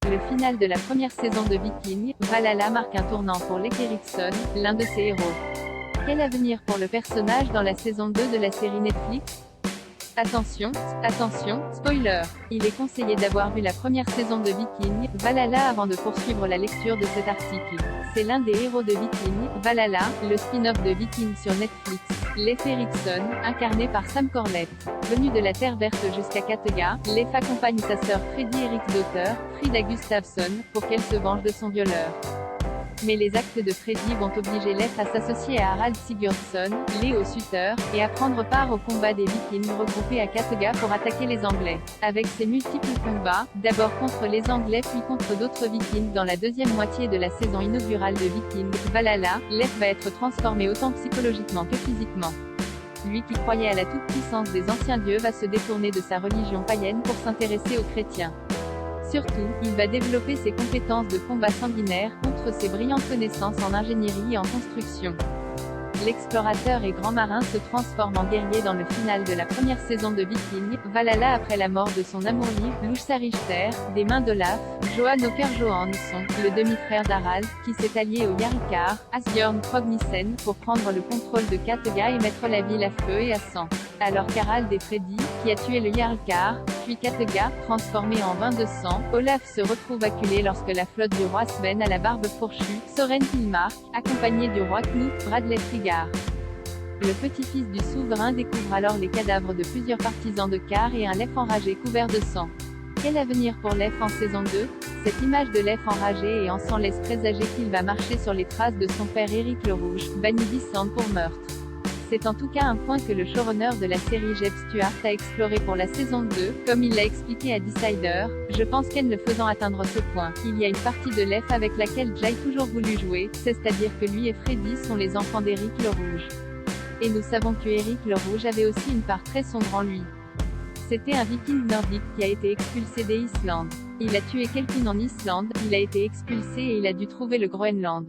Le final de la première saison de Vikings, Valhalla marque un tournant pour Leif Erikson, l'un de ses héros. Quel avenir pour le personnage dans la saison 2 de la série Netflix? Attention, attention, spoiler! Il est conseillé d'avoir vu la première saison de Vikings, Valhalla avant de poursuivre la lecture de cet article. C'est l'un des héros de Vikings, Valhalla, le spin-off de Vikings sur Netflix. Leif Erikson, incarné par Sam Corlett. Venu de la Terre Verte jusqu'à Kattegat, Leif accompagne sa sœur Freddie Eriksdotter, Frida Gustafsson, pour qu'elle se venge de son violeur. Mais les actes de Freddie vont obliger Leif à s'associer à Harald Sigurdsson, Léo Sutter, et à prendre part au combat des Vikings regroupés à Kattegat pour attaquer les Anglais. Avec ses multiples combats, d'abord contre les Anglais puis contre d'autres Vikings dans la deuxième moitié de la saison inaugurale de Vikings, Valhalla, Leif va être transformé autant psychologiquement que physiquement. Lui qui croyait à la toute-puissance des anciens dieux va se détourner de sa religion païenne pour s'intéresser aux chrétiens. Surtout, il va développer ses compétences de combat sanguinaire, outre ses brillantes connaissances en ingénierie et en construction. L'explorateur et grand marin se transforme en guerrier dans le final de la première saison de Vikings, Valhalla après la mort de son amour libre, Lusa Richter, des mains d'Olaf, Johan Åker Johansson, le demi-frère d'Harald, qui s'est allié au Jarlkar, Asbjørn Trognissen, pour prendre le contrôle de Kattegat et mettre la ville à feu et à sang. Alors qu'Harald et Freddie, qui a tué le Jarlkar, puis Kattegat, transformé en bain de sang, Olaf se retrouve acculé lorsque la flotte du roi Sven à la barbe fourchue, Soren Kilmark, accompagné du roi Knut Bradley Friggar. Le petit-fils du souverain découvre alors les cadavres de plusieurs partisans de Kar et un Leif enragé couvert de sang. Quel avenir pour Leif en saison 2? Cette image de Leif enragé et en sang laisse présager qu'il va marcher sur les traces de son père Éric le Rouge, banni d'Islande pour meurtre. C'est en tout cas un point que le showrunner de la série Jeb Stuart a exploré pour la saison 2, comme il l'a expliqué à Decider. Je pense qu'en le faisant atteindre ce point, il y a une partie de Leif avec laquelle Jay a toujours voulu jouer, c'est-à-dire que lui et Freddie sont les enfants d'Éric le Rouge. Et nous savons que Éric le Rouge avait aussi une part très sombre en lui. C'était un viking nordique qui a été expulsé des Islandes. Il a tué quelqu'un en Islande, il a été expulsé et il a dû trouver le Groenland.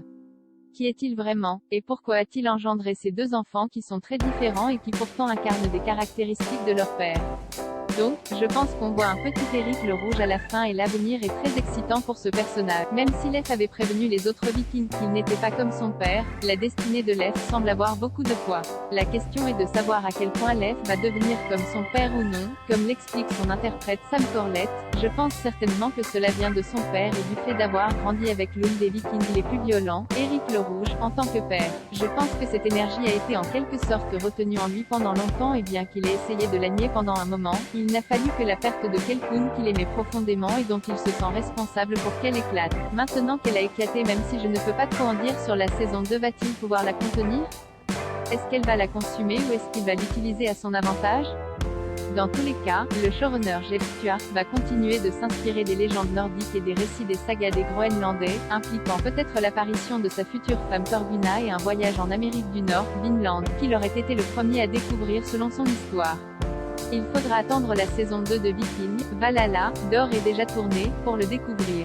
Qui est-il vraiment, et pourquoi a-t-il engendré ces deux enfants qui sont très différents et qui pourtant incarnent des caractéristiques de leur père? Donc, je pense qu'on voit un petit Éric le Rouge à la fin et l'avenir est très excitant pour ce personnage. Même si Leif avait prévenu les autres Vikings qu'il n'était pas comme son père, la destinée de Leif semble avoir beaucoup de poids. La question est de savoir à quel point Leif va devenir comme son père ou non, comme l'explique son interprète Sam Corlett. Je pense certainement que cela vient de son père et du fait d'avoir grandi avec l'une des Vikings les plus violents, Éric le Rouge, en tant que père. Je pense que cette énergie a été en quelque sorte retenue en lui pendant longtemps et bien qu'il ait essayé de la nier pendant un moment, il n'a fallu que la perte de quelqu'un qu'il aimait profondément et dont il se sent responsable pour qu'elle éclate. Maintenant qu'elle a éclaté, même si je ne peux pas trop en dire sur la saison 2, va-t-il pouvoir la contenir? Est-ce qu'elle va la consumer ou est-ce qu'il va l'utiliser à son avantage? Dans tous les cas, le showrunner Jeb Stuart va continuer de s'inspirer des légendes nordiques et des récits des sagas des Groenlandais, impliquant peut-être l'apparition de sa future femme Thorgunna et un voyage en Amérique du Nord, Vinland, qu'il aurait été le premier à découvrir selon son histoire. Il faudra attendre la saison 2 de Vikings, Valhalla, d'or est déjà tournée, pour le découvrir.